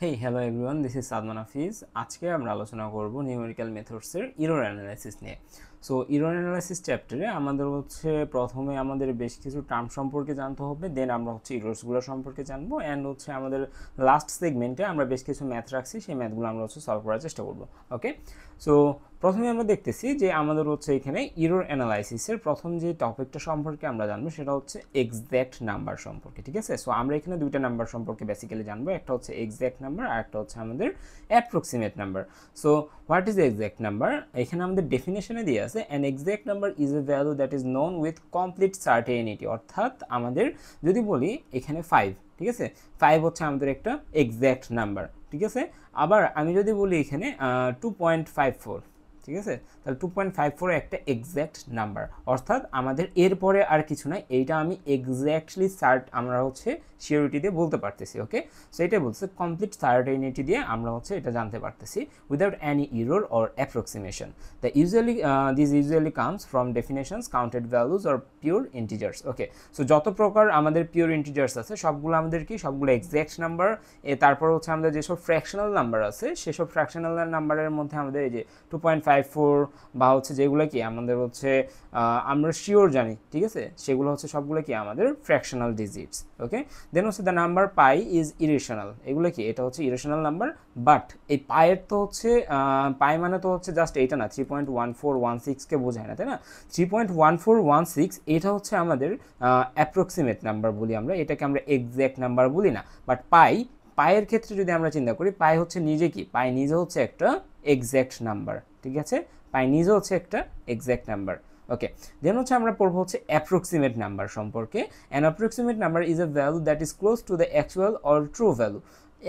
Hey hello everyone, this is Sadman Hafiz. আজকে আমরা আলোচনা করব নিউমেরিক্যাল মেথডসের ইরর অ্যানালাইসিস নিয়ে। সো ইরর অ্যানালাইসিস চ্যাপ্টারে আমাদের প্রথমে আমাদের বেশ কিছু টার্ম সম্পর্কে জানতে হবে, দেন আমরা ইরর্সগুলো সম্পর্কে জানবো, অ্যান্ড আমাদের লাস্ট সেগমেন্টে আমরা বেশ কিছু ম্যাথ রাখছি, সেই ম্যাথগুলো আমরা সলভ করার চেষ্টা করবো। ওকে, সো প্রথমে আমরা দেখতেছি যে আমাদের এখানে ইরর অ্যানালাইসিসের প্রথম যে টপিকটা সম্পর্কে আমরা জানবো সেটা হচ্ছে এক্স্যাক্ট নাম্বার সম্পর্কে। ঠিক আছে, সো আমরা এখানে দুইটা নাম্বার সম্পর্কে বেসিক্যালি জানবো, একটা হচ্ছে এক্স্যাক্ট নাম্বার আর একটা হচ্ছে আমাদের approximate number. So what is exact number? এখানে আমাদের ডেফিনেশনে দিয়ে আছে an exact number is a value that is known with complete certainty. অর্থাৎ আমাদের যদি বলি এখানে 5, ঠিক আছে, 5 হচ্ছে আমাদের একটা এক্স্যাক্ট নাম্বার। ঠিক আছে, আবার আমি যদি বলি এখানে 2.54, ঠিক আছে, তাহলে 2.54 একটা এক্স্যাক্ট নাম্বার, অর্থাৎ আমাদের এরপরে আর কিছু নাই, এইটা আমি এক্স্যাক্টলি আমরা সিওরিটি দিয়ে বলতে পারতেছি। ওকে, সো এটাই বলছে কমপ্লিট সার্টেনিটি দিয়ে আমরা এটা জানতে পারতেছি without any error or approximation. This usually comes from definitions, counted values or pure integers. Okay, so যত প্রকার আমাদের পিওর ইন্টিজার্স আছে সবগুলো আমাদের কি সবগুলো এক্স্যাক্ট নাম্বার। তারপর আমাদের যেসব ফ্র্যাকশনাল নাম্বার আছে সেসব ফ্র্যাকশনাল নাম্বারের মধ্যে আমাদের এই যে 2.54 বা যেগুলো কি আমাদের আমরা শিওর জানি, ঠিক আছে, সেগুলো সবগুলো কি আমাদের fractional digits. Okay, then the number pi is irrational. এগুলো কি এটা ইরেশনাল নাম্বার, বাট এই পায়ের তো পাই মানে তো জাস্ট এইটা না, 3.1416কে বোঝায় না, তাই না? 3.1416 এটা আমাদের অ্যাপ্রক্সিমেট নাম্বার বলি আমরা, এটাকে আমরা এক্স্যাক্ট নাম্বার বলি না। বাট পায়ের ক্ষেত্রে যদি আমরা চিন্তা করি, পাই নিজে কি, পাই নিজে একটা এক্স্যাক্ট নাম্বার। ঠিক আছে, পাই নিজে একটা এক্স্যাক্ট নাম্বার। ওকে, দেন আমরা পড়বো অ্যাপ্রক্সিমেট নাম্বার সম্পর্কে। An approximate number is a value that is close to the actual or true value.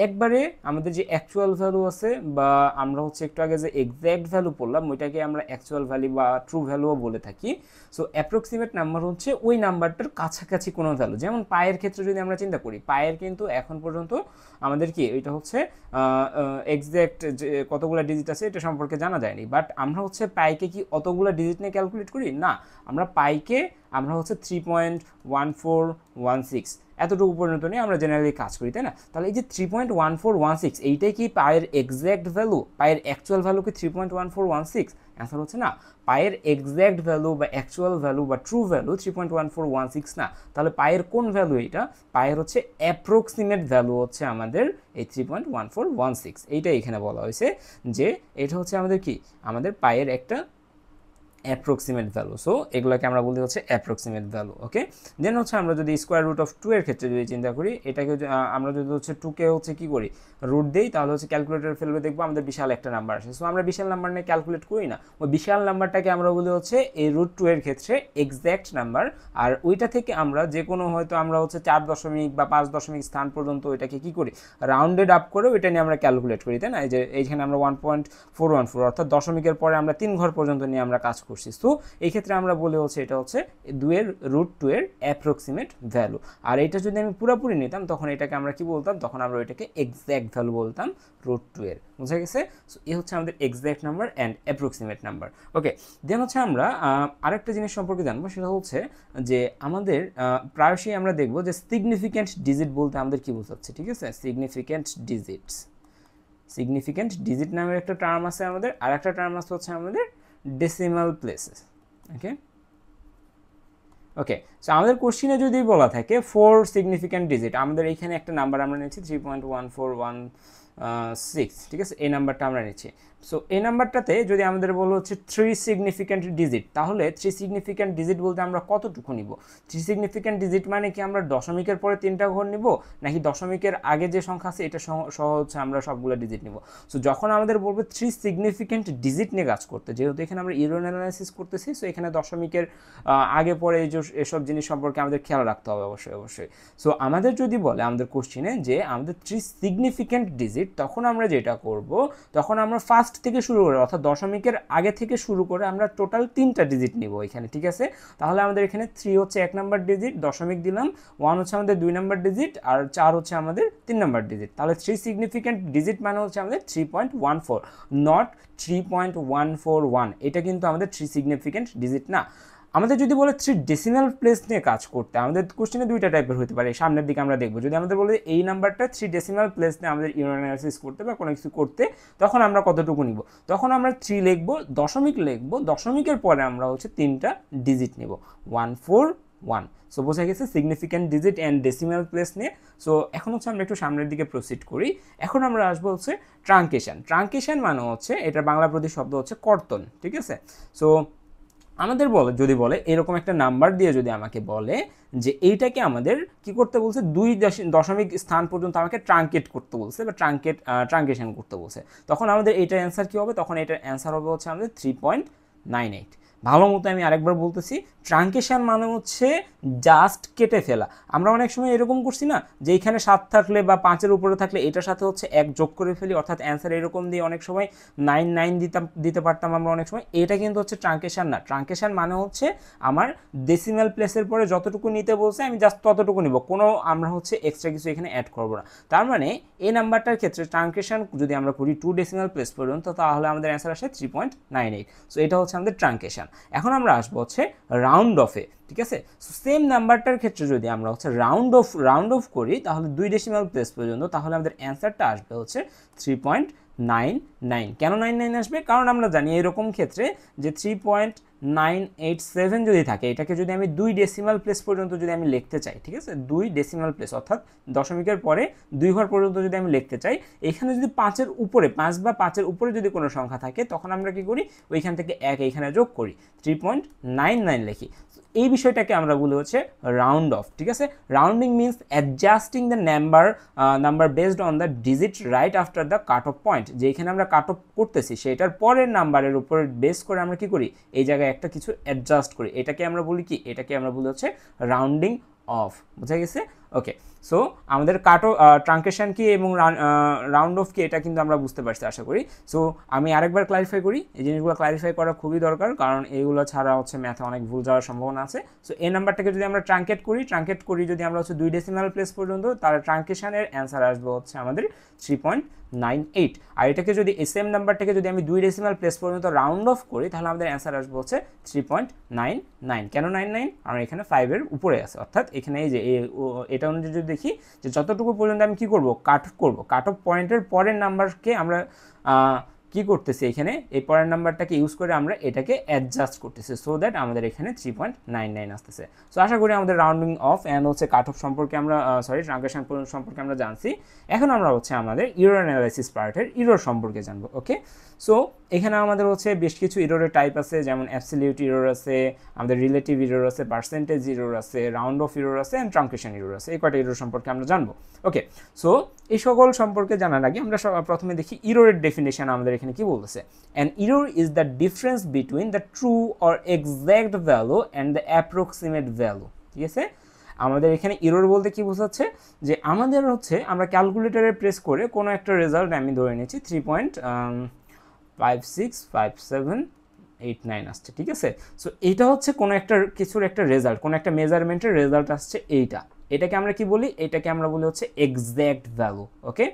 একবারে আমাদের যে অ্যাকচুয়াল ভ্যালু আছে, বা আমরা একটু আগে যে এক্স্যাক্ট ভ্যালু পড়লাম ওইটাকে আমরা অ্যাকচুয়াল ভ্যালু বা ট্রু ভ্যালুও বলে থাকি। সো অ্যাপ্রক্সিমেট নাম্বার ওই নাম্বারটার কাছাকাছি কোনো ভ্যালু। যেমন পায়ের ক্ষেত্রে যদি আমরা চিন্তা করি, পায়ের কিন্তু এখন পর্যন্ত আমাদের কি ওইটা এক্স্যাক্ট যে কতগুলো ডিজিট আছে এটা সম্পর্কে জানা যায়নি, বাট আমরা পাইকে কি অতগুলো ডিজিট নিয়ে ক্যালকুলেট করি না, আমরা পাইকে আমরা 3.1416 এতটুকু পর্যন্ত নিয়ে আমরা জেনারেলি কাজ করি, তাই না? তাহলে এই যে 3.1416 এইটাই কি পায়ের এক্স্যাক্ট ভ্যালু? পায়ের অ্যাকচুয়াল ভ্যালু কি 3.1416? অ্যান্সার না, পায়ের এক্স্যাক্ট ভ্যালু বা অ্যাকচুয়াল ভ্যালু বা ট্রু ভ্যালু 3.1416 না। তাহলে পায়ের কোন ভ্যালু? এটা পায়ের অ্যাপ্রক্সিমেট ভ্যালু আমাদের এই 3.1416। এইটা এখানে বলা হয়েছে যে এটা আমাদের কি, আমাদের পায়ের একটা অ্যাপ্রক্সিমেট ভ্যালু। সো এগুলোকে আমরা বলি অ্যাপ্রক্সিমেট ভ্যালু। ওকে, দেন আমরা যদি স্কোয়ার রুট অফ 2 এর ক্ষেত্রে যদি চিন্তা করি, এটাকে আমরা যদি 2কে কি করি, রুট দিই, তাহলে ক্যালকুলেটর ফেলবে, দেখবো আমাদের বিশাল একটা নাম্বার আসে। সো আমরা বিশাল নাম্বার নিয়ে ক্যালকুলেট করি না, ওই বিশাল নাম্বারটাকে আমরা বলি এই রুট 2 এর ক্ষেত্রে এক্স্যাক্ট নাম্বার। আর ওইটা থেকে আমরা যে কোনো হয়তো আমরা 4 দশমিক বা 5 দশমিক স্থান পর্যন্ত ওইটাকে কি করি, রাউন্ডেড আপ করে ওইটা নিয়ে আমরা ক্যালকুলেট করি, তাই না? এই যে এইখানে আমরা 1.414 অর্থাৎ দশমিকের পরে আমরা 3 ঘর পর্যন্ত নিয়ে আমরা কাজ করছি। সো এই ক্ষেত্রে আমরা বলি এটা 2 এর রুট 2 এর অ্যাপ্রক্সিমেট ভ্যালু। আর এটা যদি আমি পুরোপুরি নিতাম তখন এটাকে আমরা কি বলতাম, তখন আমরা এটাকে এক্স্যাক্ট ভ্যালু বলতাম, রুট 2 এর। বুঝা গেছে? সো এই আমাদের exact number and approximate number. Okay, then আমরা আরেকটা জিনিস সম্পর্কে জানবো, সেটা যে আমাদের প্রায়শই আমরা দেখবো যে সিগনিফিক্যান্ট ডিজিট বলতে আমাদের কি বোঝাচ্ছে। ঠিক আছে, সিগনিফিক্যান্ট ডিজিটস, সিগনিফিক্যান্ট ডিজিট নামের একটা টার্ম আছে আমাদের, আর একটা টার্ম আছে আমাদের ডেসিমাল প্লেসেস। ওকে, ওকে, সো আমাদের কোশ্চিনে যদি বলা থাকে 4 সিগনিফিক্যান্ট ডিজিট, আমাদের এইখানে একটা নাম্বার আমরা নিচ্ছি 3.1416, ঠিক আছে, এই নাম্বারটা আমরা নিচ্ছি। সো এই নাম্বারটাতে যদি আমাদের বলো 3 সিগনিফিক্যান্ট ডিজিট, তাহলে 3 সিগনিফিক্যান্ট ডিজিট বলতে আমরা কতটুকু নিব? 3 সিগনিফিক্যান্ট ডিজিট মানে কি আমরা দশমিকের পরে 3টা ঘর নিব, নাকি দশমিকের আগে যে সংখ্যা আছে এটা সহ আমরা সবগুলো ডিজিট নিব? সো যখন আমাদের বলবো 3 সিগনিফিক্যান্ট ডিজিট নিয়ে কাজ করতে, যেহেতু এখানে আমরা ইরর অ্যানালাইসিস করতেছি, সো এখানে দশমিকের আগে পরে এসব জিনিস সম্পর্কে আমাদের খেয়াল রাখতে হবে অবশ্যই। সো আমাদের যদি বলে আমাদের কোশ্চিনে যে আমাদের 3 সিগনিফিক্যান্ট ডিজিট, তখন আমরা যেটা করব, তখন আমরা ফার্স্ট থেকে শুরু করে অর্থাৎ দশমিকের আগে থেকে শুরু করে আমরা টোটাল 3টা ডিজিট নিব এখানে। ঠিক আছে, তাহলে আমাদের এখানে 3 1 নাম্বার ডিজিট, দশমিক দিলাম, 1 আমাদের 2 নাম্বার ডিজিট, আর 4 আমাদের 3 নাম্বার ডিজিট। তাহলে 3 সিগনিফিক্যান্ট ডিজিট মানে আমাদের 3.14, নট 3.141। এটা কিন্তু আমাদের 3 সিগনিফিক্যান্ট ডিজিট না। আমাদের যদি বলে 3 ডেসিমাল প্লেস নিয়ে কাজ করতে, আমাদের কোশ্চেনে দুইটা টাইপের হতে পারে, সামনের দিকে আমরা দেখবো। যদি আমাদের বলে এই নাম্বারটা 3 ডেসিমাল প্লেস নিয়ে আমাদের ইরর অ্যানালাইসিস করতে বা কোনো কিছু করতে, তখন আমরা কতটুকু নিব? তখন আমরা 3 লিখবো, দশমিক লিখবো, দশমিকের পরে আমরা হচ্ছে 3টা ডিজিট নেব, 141। সো বোঝা গেছে significant digit and decimal place নিয়ে। সো এখন হচ্ছে আমরা একটু সামনের দিকে প্রসিড করি। এখন আমরা আসবো হচ্ছে ট্রাঙ্কেশন। ট্রাঙ্কেশন মানে হচ্ছে, এটার বাংলা প্রতিশব্দ হচ্ছে কর্তন, ঠিক আছে? সো আমাদের যদি বলে এরকম একটা নাম্বার দিয়ে যদি আমাকে বলে যে এইটাকে আমাদের কি করতে বলছে, 2 দশমিক স্থান পর্যন্ত আমাকে ট্রাঙ্কেট করতে বলছে বা ট্রাঙ্কেশন করতে বলছে, তখন আমাদের এটার অ্যান্সার কী হবে? তখন এটার অ্যান্সার হবে হচ্ছে আমাদের 3.98। ভালো মতো আমি আরেকবার বলতেছি, ট্রাঙ্কেশন মানে হচ্ছে জাস্ট কেটে ফেলা। আমরা অনেক সময় এরকম করছি না, যে এখানে 7 থাকলে বা 5-এর উপরে থাকলে এটার সাথে হচ্ছে 1 যোগ করে ফেলি, অর্থাৎ অ্যান্সার এরকম দিয়ে অনেক সময় 9 দিতে পারতাম আমরা অনেক সময়। এটা কিন্তু হচ্ছে ট্রাঙ্কেশন না। ট্রাঙ্কেশন মানে হচ্ছে আমার ডেসিমাল প্লেসের পরে যতটুকু নিতে বলছে আমি জাস্ট ততটুকু নিব, কোনো আমরা হচ্ছে এক্সট্রা কিছু এখানে অ্যাড করবো না। তার মানে এই নাম্বারটার ক্ষেত্রে ট্রাঙ্কেশন যদি আমরা করি 2 ডেসিমাল প্লেস পর্যন্ত, তাহলে আমাদের অ্যান্সার আসে 3.98। সো এটা হচ্ছে আমাদের ট্রাঙ্কেশন। এখন আমরা আসবো হচ্ছে রাউন্ড অফে, ঠিক আছে? সো সেম নাম্বারটার ক্ষেত্রে যদি আমরা হচ্ছে রাউন্ড অফ করি, তাহলে 2 ডেসিমাল প্লেস পর্যন্ত, তাহলে আমাদের অ্যান্সারটা আসবে হচ্ছে 3.99। কেন 99 আসবে? কারণ আমরা জানি এরকম ক্ষেত্রে যে 3.987 যদি থাকে, এটাকে যদি আমি 2 ডেসিমাল প্লেস পর্যন্ত যদি আমি লিখতে চাই, ঠিক আছে, 2 ডেসিমাল প্লেস অর্থাৎ দশমিকের পরে 2 ঘর পর্যন্ত যদি আমি লিখতে চাই, এখানে যদি 5-এর উপরে 5 বা 5-এর উপরে যদি কোনো সংখ্যা থাকে, তখন আমরা কি করি, ওইখান থেকে 1 এইখানে যোগ করি, 3.99 লিখি। এই বিষয়টাকে আমরা বলি হচ্ছে রাউন্ড অফ, ঠিক আছে? Rounding means adjusting the number based on the digit right after the cut off point. যে এখানে আমরা কাট অফ করতেছি সেটার পরের নাম্বারের উপর বেস করে আমরা কি করি, এই জায়গায় একটা কিছু অ্যাডজাস্ট করি, এটাকে আমরা বলি কি, এটাকে আমরা বলি হচ্ছে রাউন্ডিং অফ। বোঝা গেছে? ওকে। সো আমাদের ট্রাঙ্কেশন কি এবং রাউন্ড অফ কি, এটা কিন্তু আমরা বুঝতে পারছি আশা করি। সো আমি আরেকবার ক্লারিফাই করি, এই জিনিসগুলো ক্লারিফাই করা খুবই দরকার, কারণ এইগুলো ছাড়া হচ্ছে ম্যাথে অনেক ভুল যাওয়ার সম্ভাবনা আছে। সো এই নাম্বারটাকে যদি আমরা ট্রাঙ্কেট করি যদি আমরা হচ্ছে 2 ডেসিমাল প্লেস পর্যন্ত, তার ট্রাঙ্কেশনের অ্যান্সার আসবে হচ্ছে আমাদের 3.98। আর এটাকে যদি সেম নাম্বারটাকে যদি আমি 2 ডেসিমাল প্লেস পর্যন্ত রাউন্ড অফ করি, তাহলে আমাদের অ্যান্সার আসবে হচ্ছে 3.99। কেন 99? কারণ এখানে 5-এর উপরে আছে, অর্থাৎ এখানে এই যে এটা অনুযায়ী যদি দেখি যে যতটুকু পর্যন্ত আমি কি করব, কাট অফ করব, কাট অফ পয়েন্টের পরের নাম্বারকে আমরা কি করতেছি, এখানে এই পরের নাম্বারটাকে ইউজ করে আমরা এটাকে অ্যাডজাস্ট করতেছি, সো দ্যাট আমাদের এখানে 3.99 আসতেছে। সো আশা করি আমাদের রাউন্ডিং অফ অ্যান্ড হচ্ছে কাট অফ সম্পর্কে আমরা ট্রাঙ্কেশন সম্পর্কে আমরা জানছি। এখন আমরা হচ্ছে আমাদের ইরর অ্যানালাইসিস পার্টের ইরর সম্পর্কে জানবো। ওকে, সো এখানে আমাদের হচ্ছে বেশ কিছু ইররের টাইপ আছে, যেমন অ্যাবসলিউট ইরর আছে, আমাদের রিলেটিভ ইরর আছে, পার্সেন্টেজ ইরর আছে, রাউন্ড অফ ইরর আছে অ্যান্ড ট্রাঙ্কেশন ইরর আছে। এই কয়টা ইরর সম্পর্কে আমরা জানবো। ওকে, সো এই সকল সম্পর্কে জানার আগে আমরা প্রথমে দেখি ইররের ডেফিনেশন আমাদের এখানে কি বলতেছে। An error is the difference between the true or exact value and the approximate value. ঠিক আছে, আমাদের এখানে ইরর বলতে কি বোঝাচ্ছে, যে আমাদের হচ্ছে আমরা ক্যালকুলেটরে প্রেস করে কোনো একটা রেজাল্ট আমি ধরে নিচ্ছি 3.565789 আসছে, ঠিক আছে। সো এটা হচ্ছে কোনো একটা কিছুর একটা রেজাল্ট, কোনো একটা মেজারমেন্টের রেজাল্ট আসছে এটাকে আমরা কি বলি, এটাকে আমরা বলি হচ্ছে এক্স্যাক্ট ভ্যালু। ওকে,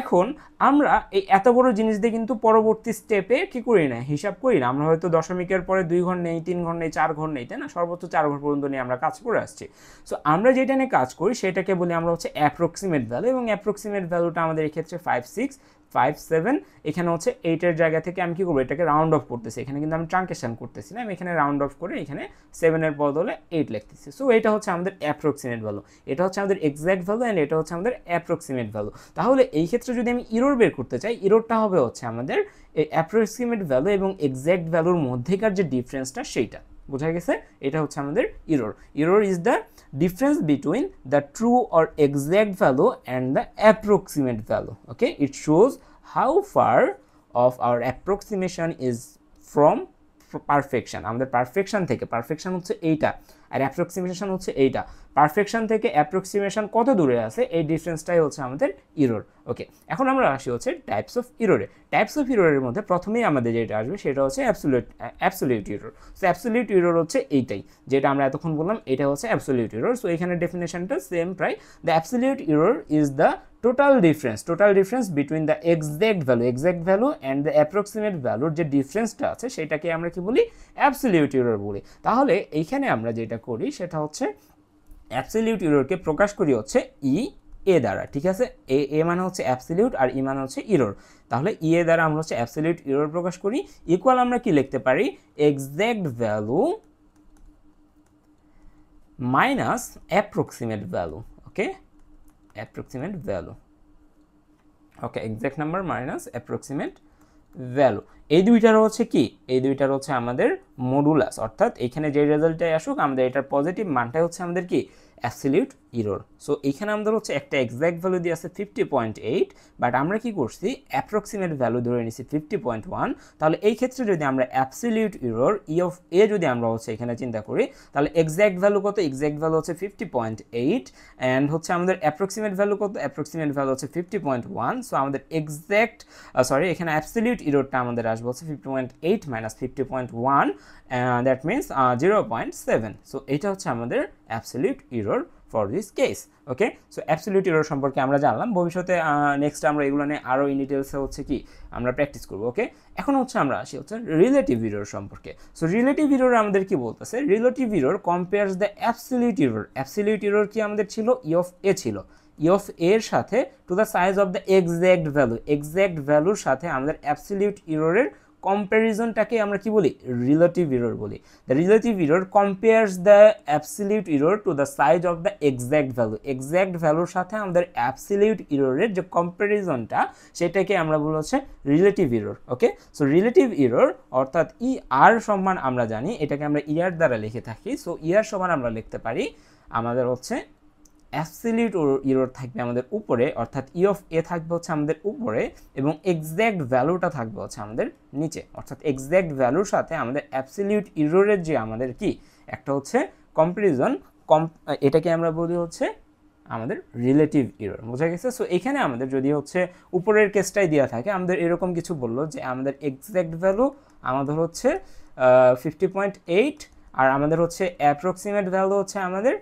এখন আমরা এই এত বড় জিনিস দিয়ে কিন্তু পরবর্তী স্টেপে কি করি না, হিসাব করি না। আমরা হয়তো দশমিকের পরে 2 ঘর নেই, 3 ঘর নেই, 4 ঘর নেই, তাই না? সর্বোচ্চ 4 ঘর পর্যন্ত নিয়ে আমরা কাজ করে আসছি। সো আমরা যেটা নিয়ে কাজ করি সেটাকে বলি আমরা হচ্ছে অ্যাপ্রক্সিমেট ভ্যালু, এবং অ্যাপ্রক্সিমেট ভ্যালুটা আমাদের এই ক্ষেত্রে 5657। এখানে হচ্ছে 8-এর জায়গা থেকে আমি কি করবো, এটাকে রাউন্ড অফ করতেছি। এখানে কিন্তু আমি ট্রাঙ্কেশন করতেছি না, আমি এখানে রাউন্ড অফ করে এখানে 7-এর বদলে 8 লিখতেছি। সো এটা হচ্ছে আমাদের অ্যাপ্রক্সিমেট ভ্যালু, এটা হচ্ছে আমাদের এক্স্যাক্ট ভ্যালু অ্যান্ড এটা হচ্ছে আমাদের অ্যাপ্রক্সিমেট ভ্যালু। তাহলে এই ক্ষেত্রে যদি আমি ইরর বের করতে চাই, ইররটা হবে হচ্ছে আমাদের এই অ্যাপ্রক্সিমেট ভ্যালু এবং এক্স্যাক্ট ভ্যালুর মধ্যেকার যে ডিফারেন্সটা সেইটা। বোঝা গেছে? এটা হচ্ছে আমাদের error. Error is the difference between the true or exact value and the approximate value. Okay, it shows how far of our approximation is from perfection. আমাদের পারফেকশন থেকে, পারফেকশন হচ্ছে এইটা আর অ্যাপ্রক্সিমেশন হচ্ছে এইটা, পারফেকশন থেকে অ্যাপ্রক্সিমেশন কত দূরে আছে, এই ডিফারেন্সটাই হচ্ছে আমাদের ইরর। ওকে, এখন আমরা আসি হচ্ছে টাইপস অফ ইররে। টাইপস অফ ইররের মধ্যে প্রথমেই আমাদের যেটা আসবে সেটা হচ্ছে absolute error. So absolute error হচ্ছে এইটাই, যেটা আমরা এতক্ষণ বললাম, এটা হচ্ছে অ্যাবসলিউট ইরর। সো এখানে ডেফিনেশনটা সেম প্রায়। The absolute error is the total difference between the exact value and the approximate ভ্যালুর যে ডিফারেন্সটা আছে সেটাকে আমরা কি বলি অ্যাবসলিউট এরর বলি। তাহলে এইখানে আমরা যেটা করি সেটা হচ্ছে অ্যাবসলিউট এররকে প্রকাশ করি হচ্ছে এ দ্বারা, ঠিক আছে। এ মানে হচ্ছে অ্যাবসলিউট আর ই মানে হচ্ছে এরর। তাহলে এ দ্বারা আমরা হচ্ছে অ্যাবসলিউট এরর প্রকাশ করি, ইকুয়াল আমরা কি লিখতে পারি exact value minus approximate value. Okay, approximate value, okay, exact number minus approximate value. এই দুইটার হচ্ছে কি, এই দুইটার হচ্ছে আমাদের মডুলাস, অর্থাৎ এখানে যে রেজাল্টটাই আসুক আমাদের এটার পজিটিভ মানটাই হচ্ছে আমাদের কি অ্যাবসলিউট এরর। সো এইখানে আমাদের হচ্ছে একটা এক্সাক্ট ভ্যালু দিয়ে আছে 50.8, বাট আমরা কি করছি অ্যাপ্রক্সিমেট ভ্যালু ধরে নিছি 50.1। তাহলে এই ক্ষেত্রে যদি আমরা অ্যাবসলিউট এরর ই অফ এ যদি আমরা হচ্ছে এখানে চিন্তা করি, তাহলে এক্সাক্ট ভ্যালু কত, এক্সাক্ট ভ্যালু হচ্ছে 50.8 অ্যান্ড হচ্ছে আমাদের অ্যাপ্রক্সিমেট ভ্যালু কত, অ্যাপ্রক্সিমেট ভ্যালু হচ্ছে 50.1। সো আমাদের এক্সাক্ট এখানে অ্যাবসলিউট এররটা আমাদের আসবে হচ্ছে 50.8 মাইনাস 50.1, দ্যাট মিনস 0.7। সো এটা হচ্ছে আমাদের absolute error for this case. Okay, so absolute error সম্পর্কে আমরা জানলাম। ভবিষ্যতে নেক্সট আমরা এগুলো নিয়ে আরও ইন ডিটেলসে হচ্ছে কি আমরা প্র্যাকটিস করবো। ওকে, এখন হচ্ছে আমরা আসি হচ্ছে রিলেটিভ এরর সম্পর্কে। সো রিলেটিভ এরর আমাদের কি বলতেছে, relative error compares the absolute error. Absolute error কি আমাদের ছিল ই অফ এ ছিল, ই অফ এর সাথে to the size of the exact value, exact ভ্যালুর সাথে আমাদের অ্যাবসলিউট এররের কম্প্যারিজনটাকে আমরা কি বলি রিলেটিভ এরর বলি। The relative error compares the absolute error to the size of the exact value, exact ভ্যালুর সাথে আমাদের অ্যাবসলিউট এররের যে কম্প্যারিজনটা সেটাকে আমরা বলি হচ্ছে রিলেটিভ এরর। ওকে, সো রিলেটিভ এরর অর্থাৎ ই আর সমান আমরা জানি এটাকে আমরা ইয়ার দ্বারা লিখে থাকি। সো ইয়ার সমান আমরা লিখতে পারি আমাদের হচ্ছে অ্যাবসলিউট এরর থাকবে আমাদের উপরে, অর্থাৎ ই অফ এ থাকবে হচ্ছে আমাদের উপরে এবং এক্সাক্ট ভ্যালুটা থাকবে হচ্ছে আমাদের নিচে, অর্থাৎ এক্সাক্ট ভ্যালুর সাথে আমাদের অ্যাবসলিউট এররের যে আমাদের কি একটা হচ্ছে কম্পারিজন, এটাকে আমরা বলি হচ্ছে আমাদের রিলেটিভ এরর। বোঝা গেছে? সো এখানে আমাদের যদি হচ্ছে উপরের কেসটাই দেওয়া থাকে, আমাদের এরকম কিছু বললো যে আমাদের এক্সাক্ট ভ্যালু আমাদের হচ্ছে 50.8 আর আমাদের হচ্ছে অ্যাপ্রক্সিমেট ভ্যালু হচ্ছে আমাদের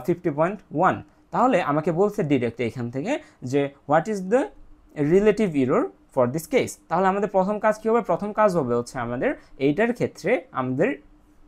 50.1। তাহলে আমাকে বলছে ডিরেক্ট এখান থেকে যে what is the relative error for this case. তাহলে আমাদের প্রথম কাজ কী হবে, প্রথম কাজ হবে হচ্ছে আমাদের এইটার ক্ষেত্রে আমাদের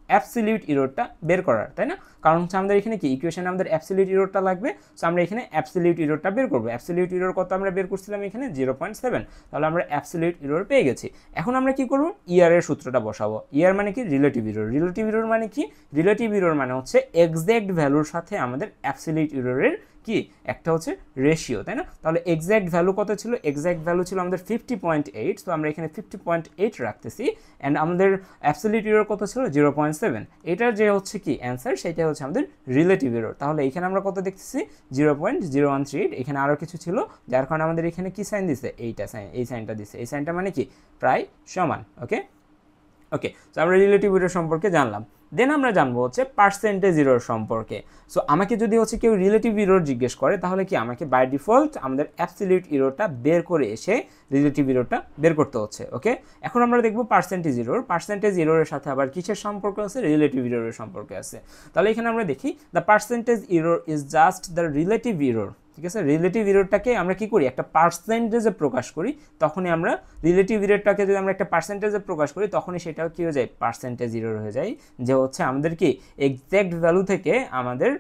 অ্যাবসলিউট এররটা বের করার, তাই না? কারণ হচ্ছে আমাদের এখানে কি ইকুয়েশনে আমাদের অ্যাবসলিউট এররটা লাগবে। সো আমরা এখানে অ্যাবসলিউট এররটা বের করবো। অ্যাবসলিউট এরর কত আমরা বের করছিলাম এখানে 0.7। তাহলে আমরা অ্যাবসলিউট এরর পেয়ে গেছি। এখন আমরা কি করব, ইয়ারের সূত্রটা বসাবো। ইয়ার মানে কি রিলেটিভ এরর। রিলেটিভ এরর মানে কি, রিলেটিভ এরর মানে হচ্ছে এক্সাক্ট ভ্যালুর সাথে আমাদের অ্যাবসলিউট এররের কি একটা হচ্ছে রেশিও, তাই না? তাহলে এক্সাক্ট ভ্যালু কত ছিল, এক্সাক্ট ভ্যালু ছিল আমাদের 50.8। তো আমরা এখানে 50.8 রাখতেছি অ্যান্ড আমাদের অ্যাবসলিউট এরর কত ছিল 0.7। এটার যে হচ্ছে কি অ্যান্সার সেটা হচ্ছে আমাদের রিলেটিভ এরর। তাহলে এখানে আমরা কত দেখতেছি 0.0138। এখানে আরও কিছু ছিল যার কারণে আমাদের এখানে কি সাইন দিছে, এইটা সাইন, এই সাইনটা দিছে। এই সাইনটা মানে কি প্রায় সমান। ওকে ওকে, তো আমরা রিলেটিভ এরর সম্পর্কে জানলাম। দেন আমরা জানবো হচ্ছে পার্সেন্টেজ এরর সম্পর্কে। সো আমাকে যদি হচ্ছে কেউ রিলেটিভ এরর জিজ্ঞেস করে তাহলে কি আমাকে বাই ডিফল্ট আমাদের অ্যাবসলিউট এররটা বের করে এসে রিলেটিভ এররটা বের করতে হচ্ছে। ওকে, এখন আমরা দেখবো পার্সেন্টেজ এরর। পার্সেন্টেজ এররের সাথে আবার কিসের সম্পর্ক আছে, রিলেটিভ এররের সম্পর্ক আছে। তাহলে এখানে আমরা দেখি the percentage error is just the relative error. ঠিক আছে, রিলেটিভ এররটাকে আমরা কি করি একটা পার্সেন্টেজে প্রকাশ করি। তখনই আমরা রিলেটিভ এররটাকে যদি আমরা একটা পার্সেন্টেজে প্রকাশ করি তখনই সেটাও কী হয়ে যায় পার্সেন্টেজ এরর হয়ে যায়। যে হচ্ছে আমাদের কি এক্সাক্ট ভ্যালু থেকে আমাদের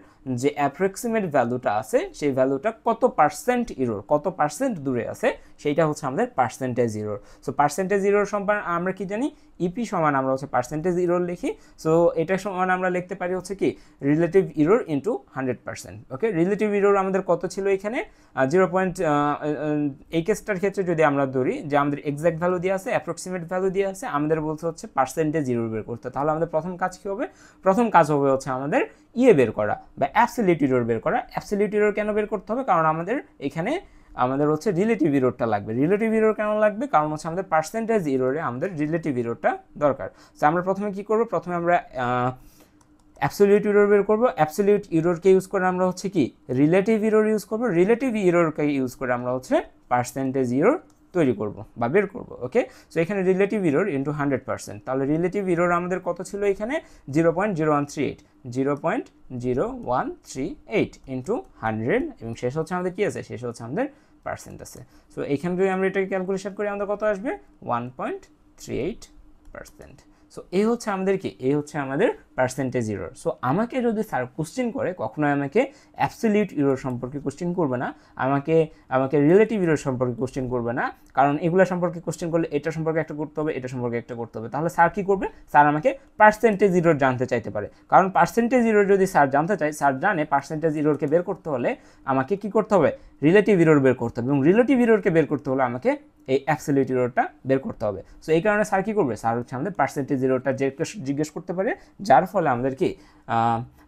যে অ্যাপ্রক্সিমেট ভ্যালুটা আছে সেই ভ্যালুটা কত পার্সেন্ট এরর, কত পার্সেন্ট দূরে আছে সেইটা হচ্ছে আমাদের percentage error. So percentage error সম্পর্কে আমরা কি জানি, ইপি সমান আমরা হচ্ছে পার্সেন্টেজ এরর লিখি। সো এটা সমান আমরা লিখতে পারি হচ্ছে কি রিলেটিভ এরর ইন্টু 100%। ওকে, রিলেটিভ এরর আমাদের কত ছিল এখানে 0. এই কেসটার ক্ষেত্রে যদি আমরা ধরি যে আমাদের এক্সাক্ট ভ্যালু দিয়ে আছে, অ্যাপ্রক্সিমেট ভ্যালু দিয়ে আছে, আমাদের বলতে হচ্ছে পার্সেন্টেজ এরর বের করতে। তাহলে আমাদের প্রথম কাজ কী হবে, প্রথম কাজ হবে হচ্ছে আমাদের বের করা বা অ্যাবসলিউট এরর বের করা। অ্যাবসলিউট এরর কেন বের করতে হবে, কারণ আমাদের এখানে আমাদের হচ্ছে রিলেটিভ এররটা লাগবে। রিলেটিভ এরর কেন লাগবে, কারণ হচ্ছে আমাদের পার্সেন্টেজ এররে আমাদের রিলেটিভ এররটা দরকার। তো আমরা প্রথমে কি করব, প্রথমে আমরা অ্যাবসলিউট এরর বের করব। অ্যাবসলিউট এররকে ইউজ করে আমরা হচ্ছে কি রিলেটিভ এরর ইউজ করব। রিলেটিভ এররকে ইউজ করে আমরা হচ্ছে পার্সেন্টেজ এরর তৈরি করব বা বের করব। ওকে, সো এখানে রিলেটিভ এরর ইন্টু 100%, তাহলে রিলেটিভ এরর আমাদের কত ছিল এখানে 0.0138, 0.0138 ইন্টু 100 এবং শেষ হচ্ছে আমাদের কি আছে, শেষ হচ্ছে আমাদের পার্সেন্ট আছে। সো এখানে যদি আমরা এটাকে ক্যালকুলেশন করি আমাদের কত আসবে 1.38%। সো এই হচ্ছে আমাদের কি, এই হচ্ছে আমাদের পার্সেন্টেজ এরর। সো আমাকে যদি স্যার কোশ্চেন করে কখনোই আমাকে অ্যাবসলিউট এরর সম্পর্কে কোশ্চেন করবে না, আমাকে রিলেটিভ এরর সম্পর্কে কোশ্চেন করবে না, কারণ এগুলো সম্পর্কে কোশ্চেন করলে এটা সম্পর্কে একটা করতে হবে, এটা সম্পর্কে একটা করতে হবে। তাহলে স্যার কি করবে, স্যার আমাকে পার্সেন্টেজ এরর জানতে চাইতে পারে, কারণ পার্সেন্টেজ এরর যদি স্যার জানতে চায়, স্যার জানে পার্সেন্টেজ এররকে বের করতে হলে আমাকে কি করতে হবে, রিলেটিভ এরর বের করতে হবে, এবং রিলেটিভ এররকে বের করতে হলে আমাকে এই অ্যাবসলিউট এররটা বের করতে হবে। সো এই কারণে স্যার কী করবে, স্যার হচ্ছে আমাদের পার্সেন্টেজ এররটা জিজ্ঞেস করতে পারে, যার ফলে আমাদের কি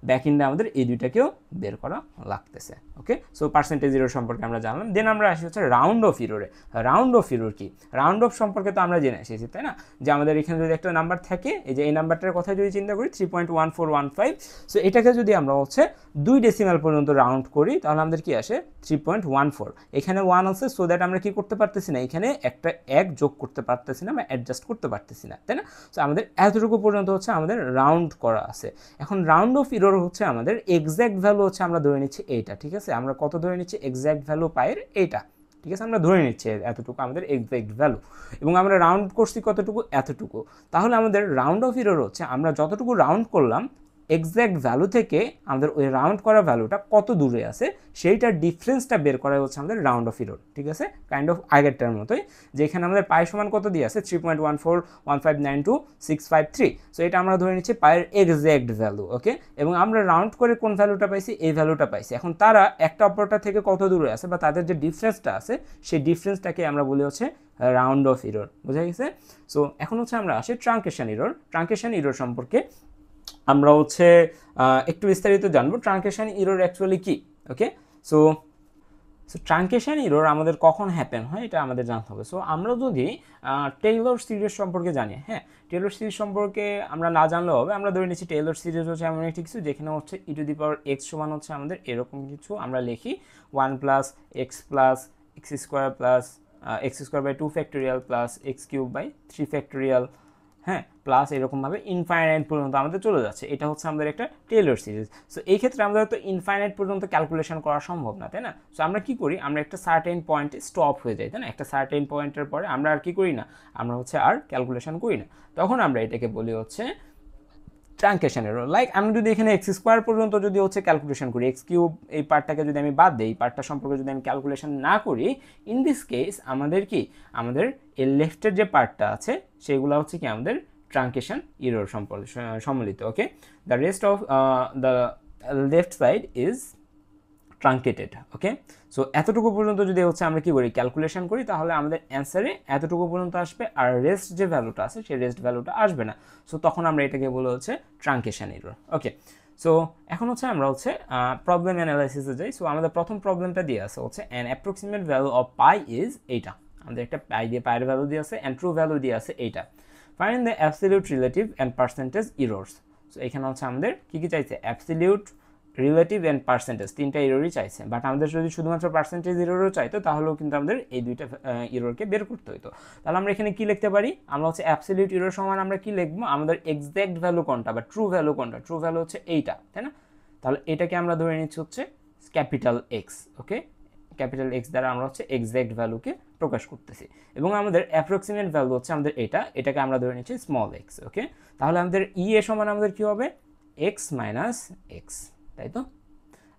ব্যাক এন্ডে আমাদের এই দুইটাকেও বের করা লাগতেছে। ওকে, সো পার্সেন্টেজ এরর সম্পর্কে আমরা জানলাম। দেন আমরা আসি হচ্ছে রাউন্ড অফ এররে। রাউন্ড অফ এরর কি, রাউন্ড অফ সম্পর্কে তো আমরা জেনে এসেছি, তাই না, যে আমাদের এখানে যদি একটা নাম্বার থাকে, এই যে এই নাম্বারটার কথা যদি চিন্তা করি 3.1415, সো এটাকে যদি আমরা হচ্ছে 2 ডেসিমাল পর্যন্ত রাউন্ড করি তাহলে আমাদের কি আসে 3.14। এখানে 1 আছে, সো দ্যাট আমরা কি করতে পারতেছি না, এখানে একটা 1 যোগ করতে পারতেছি না বা অ্যাডজাস্ট করতে পারতেছি না, তাই না। সো আমাদের এতটুকু পর্যন্ত হচ্ছে আমাদের রাউন্ড করা আছে। এখন রাউন্ড অফ এরর হচ্ছে আমাদের এক্স্যাক্ট ভ্যালু হচ্ছে আমরা ধরে নিচ্ছি এইটা, ঠিক আছে, আমরা কত ধরে নিচ্ছি, এক্স্যাক্ট ভ্যালু পায়ের এইটা, ঠিক আছে, আমরা ধরে নিচ্ছি এতটুকু আমাদের এক্স্যাক্ট ভ্যালু, এবং আমরা রাউন্ড করছি কতটুকু, এতটুকু। তাহলে আমাদের রাউন্ড অফ এরর হচ্ছে আমরা যতটুকু রাউন্ড করলাম এক্স্যাক্ট ভ্যালু থেকে আমাদের ওই রাউন্ড করা ভ্যালুটা কত দূরে আছে সেইটার ডিফারেন্সটা বের করা হচ্ছে আমাদের রাউন্ড অফ এরর, ঠিক আছে, কাইন্ড অফ আগেরটার মতোই, যে এখানে আমাদের পাই সমান কত দিয়ে আছে 3.141592,653। সো এটা আমরা ধরে নিচ্ছি পায়ের এক্স্যাক্ট ভ্যালু। ওকে, এবং আমরা রাউন্ড করে কোন ভ্যালুটা পাইছি, এই ভ্যালুটা পাইছি। এখন তারা একটা অপরটা থেকে কত দূরে আছে বা তাদের যে ডিফারেন্সটা আছে সেই ডিফারেন্সটাকে আমরা বলি হচ্ছে রাউন্ড অফ এরর, বোঝা গেছে। সো এখন হচ্ছে আমরা আসি ট্রাঙ্কেশন এরর। ট্রাঙ্কেশন এরর সম্পর্কে আমরা হচ্ছে একটু বিস্তারিত জানবো, ট্রাঙ্কেশন এরর অ্যাকচুয়ালি কি। ওকে, সো ট্রাঙ্কেশন এরর আমাদের কখন হ্যাপেন হয় এটা আমাদের জানতে হবে। সো আমরা যদি টেইলর সিরিজ সম্পর্কে জানি, হ্যাঁ, টেইলর সিরিজ সম্পর্কে আমরা না জানলেও হবে, আমরা ধরে নিচ্ছি টেইলর সিরিজ হচ্ছে এমন একটি কিছু যেখানে হচ্ছে e⁻x সমান হচ্ছে আমাদের এরকম কিছু আমরা লিখি 1 plus x plus x square plus x square by 2 factorial plus x cube by 3 factorial, হ্যাঁ, প্লাস এরকমভাবে ইনফাইনাইট পর্যন্ত আমাদের চলে যাচ্ছে। এটা হচ্ছে আমাদের একটা টেইলর সিরিজ। সো এই ক্ষেত্রে আমাদের তো ইনফাইনাইট পর্যন্ত ক্যালকুলেশন করা সম্ভব না, তাই না। সো আমরা কি করি, আমরা একটা সার্টেন পয়েন্টে স্টপ হয়ে যাই, তাই না, একটা সার্টেন পয়েন্টের পরে আমরা আর কি করি না, আমরা হচ্ছে আর ক্যালকুলেশন করি না, তখন আমরা এটাকে বলি হচ্ছে ট্রাঙ্কেশন এরর। লাইক আমি যদি এখানে এক্স স্কোয়ার পর্যন্ত যদি হচ্ছে ক্যালকুলেশন করি, এক্স কিউব এই পার্টটাকে যদি আমি বাদ দিই, এই পার্টটা সম্পর্কে যদি আমি ক্যালকুলেশন না করি, ইন দিস কেস আমাদের কি, আমাদের এর লেফটের যে পার্টটা আছে সেগুলো হচ্ছে কি আমাদের ট্রাঙ্কেশন এরর সম্মিলিত। Okay, the rest of the left side is truncated. Okay, so এতটুকু পর্যন্ত যদি হচ্ছে আমরা কি করি, ক্যালকুলেশন করি, তাহলে আমাদের অ্যান্সারে এতটুকু পর্যন্ত আসবে, আর রেস্ট যে ভ্যালুটা আছে সেই রেস্ট ভ্যালুটা আসবে না। সো তখন আমরা এটাকে বলে হচ্ছে ট্রাঙ্কেশন এরর। ওকে, সো এখন হচ্ছে আমরা হচ্ছে প্রবলেম অ্যানালাইসিসে যাই। সো আমাদের প্রথম প্রবলেমটা দিয়ে আছে হচ্ছে an approximate value of pi is এইটা, আমাদের একটা পাই দিয়ে পায়ের ভ্যালু দিয়ে আছে, অ্যান্ড ট্রু ভ্যালু দিয়ে আছে এইটা। Find the absolute relative and percentage errors. So এখানে হচ্ছে আমাদের কী কী চাইছে, অ্যাবসলিউট, রিলেটিভ অ্যান্ড পার্সেন্টেজ, তিনটা এররই চাইছে। বাট আমাদের যদি শুধুমাত্র পার্সেন্টেজ এররও চাইতো তাহলেও কিন্তু আমাদের এই দুইটা এররকে বের করতে হতো। তাহলে আমরা এখানে কি লিখতে পারি, আমরা হচ্ছে অ্যাবসলিউট এরর সমান আমরা কি লিখবো, আমাদের এক্স্যাক্ট ভ্যালু কোনটা বা ট্রু ভ্যালু কোনটা, ট্রু ভ্যালু হচ্ছে এইটা, তাই না। তাহলে এটাকে আমরা ধরে নিচ্ছি হচ্ছে ক্যাপিটাল এক্স। ওকে, ক্যাপিটাল এক্স দ্বারা আমরা হচ্ছে এক্স্যাক্ট ভ্যালুকে প্রকাশ করতেছি, এবং আমাদের অ্যাপ্রক্সিমেট ভ্যালু হচ্ছে আমাদের এটাকে আমরা ধরে নিচ্ছি স্মল এক্স। ওকে, তাহলে আমাদের ই এ সমান আমাদের কী হবে, এক্স মাইনাস এক্স, তাই তো,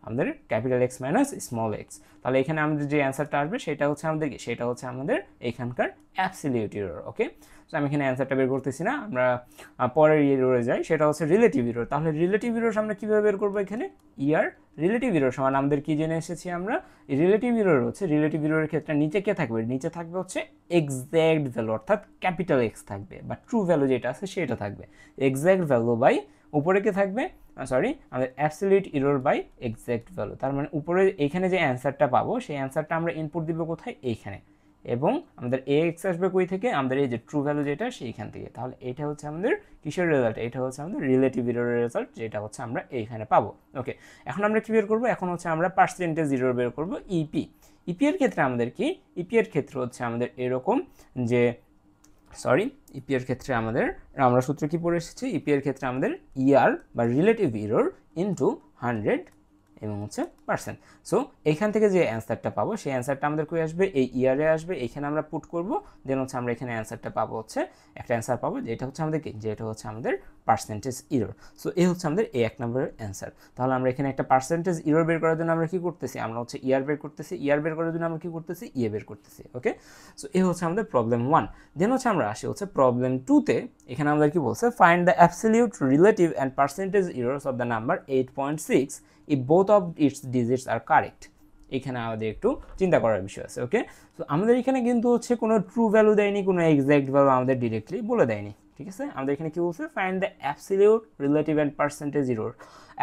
আমাদের capital x minus small x. তাহলে এখানে আমাদের যে অ্যান্সারটা আসবে সেটা হচ্ছে আমাদের কি, সেটা হচ্ছে আমাদের এখানকার অ্যাবসলিউট এরর। ওকে, সো আমি এখানে অ্যান্সারটা বের করতেছি না, আমরা পরের এররে যাই, সেটা হচ্ছে রিলেটিভ এরর। তাহলে রিলেটিভ এরর আমরা কীভাবে বের করবো, এখানে ইয়ার রিলেটিভ এরর সমান আমাদের কি জেনে এসেছি আমরা, রিলেটিভ এরর হচ্ছে, রিলেটিভ এররের ক্ষেত্রে নিচে কে থাকবে, নিচে থাকবে হচ্ছে এক্স্যাক্ট ভ্যালু, অর্থাৎ ক্যাপিটাল এক্স থাকবে, বা ট্রু ভ্যালু যেটা আছে সেটা থাকবে, এক্স্যাক্ট ভ্যালু বাই উপরে কে থাকবে, সরি, আমাদের absolute error by exact value. তার মানে উপরে এইখানে যে অ্যান্সারটা পাবো সেই অ্যান্সারটা আমরা ইনপুট দিব কোথায়, এইখানে, এবং আমাদের এক্স আসবে কই থেকে, আমাদের এই যে ট্রু ভ্যালু যেটা সেইখান থেকে। তাহলে এটা হচ্ছে আমাদের কিসের রেজাল্ট, এটা হচ্ছে আমাদের রিলেটিভ এররের রেজাল্ট, যেটা হচ্ছে আমরা এইখানে পাবো। ওকে, এখন আমরা কি বের করবো, এখন হচ্ছে আমরা পার্সেন্টেজ এরর বের করবো, ইপি। ইপি এর ক্ষেত্রে আমাদের কি, ইপি এর ক্ষেত্রে হচ্ছে আমাদের এরকম যে ইপি এর ক্ষেত্রে আমরা সূত্র কি পড়ে এসেছি, ইপি এর ক্ষেত্রে আমাদের ইয়ার বা রিলেটিভ এরর ইনটু 100 এবং হচ্ছে পার্সেন্ট। সো এখান থেকে যে অ্যান্সারটা পাবো সেই অ্যান্সারটা আমাদের কই আসবে, এই ইয়ারে আসবে, এখানে আমরা পুট করব, দেন হচ্ছে আমরা এখানে অ্যান্সারটা পাবো হচ্ছে একটা অ্যান্সার পাবো যেটা হচ্ছে আমাদের কি, যেটা হচ্ছে আমাদের পার্সেন্টেজ এরর। সো এই হচ্ছে আমাদের এই 1 নম্বরের অ্যান্সার। তাহলে আমরা এখানে একটা পার্সেন্টেজ এরর বের করার জন্য আমরা কি করতেছি, আমরা হচ্ছে ইয়ার বের করতেছি, ইয়ার বের করার জন্য আমরা কি করতেছি, ইয়ে বের করতেছি। ওকে, সো এই হচ্ছে আমাদের প্রবলেম 1। দেন হচ্ছে আমরা আসি হচ্ছে প্রবলেম 2তে। এখানে আমাদের কি বলছে, find the absolute relative and percentage errors of the number 8.6 if both of its digits are correct। এখানে আমাদের একটু চিন্তা করার বিষয় আছে। ওকে, তো আমাদের এখানে কিন্তু হচ্ছে কোনো ট্রু ভ্যালু দেয়নি, কোনো এক্সাক্ট ভ্যালু আমাদের ডিরেক্টলি বলে দেয়নি। ঠিক আছে, আমাদের এখানে কি বলছে, find the absolute relative and percentage error.